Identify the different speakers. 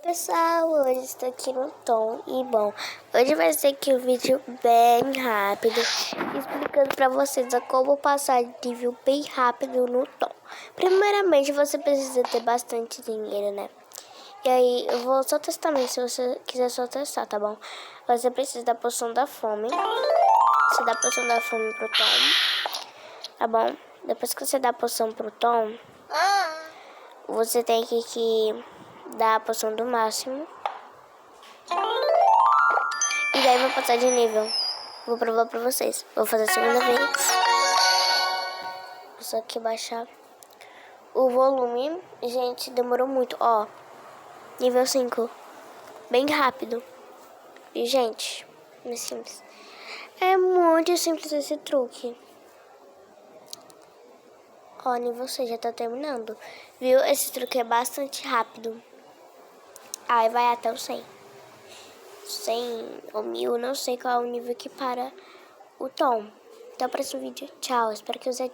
Speaker 1: Pessoal, hoje estou aqui no Tom e bom, hoje vai ser aqui um vídeo bem rápido, explicando para vocês como passar de nível bem rápido no Tom. Primeiramente, você precisa ter bastante dinheiro, né? E aí, eu vou só testar mesmo, se você quiser só testar, tá bom? Você precisa da poção da fome, você dá a poção da fome pro Tom, tá bom? Depois que você dá a poção pro Tom, você tem que dar a poção do máximo. E daí vou passar de nível. Vou provar pra vocês. Vou fazer a segunda vez. Vou só aqui baixar o volume. Gente, demorou muito. Ó, nível 5. Bem rápido. E, gente, é simples. É muito simples esse truque. Ó, nível 6 já tá terminando. Viu? Esse truque é bastante rápido. Aí vai até o 100. 100 ou 1000, não sei qual é o nível que para o Tom. Até o próximo vídeo. Tchau, espero que você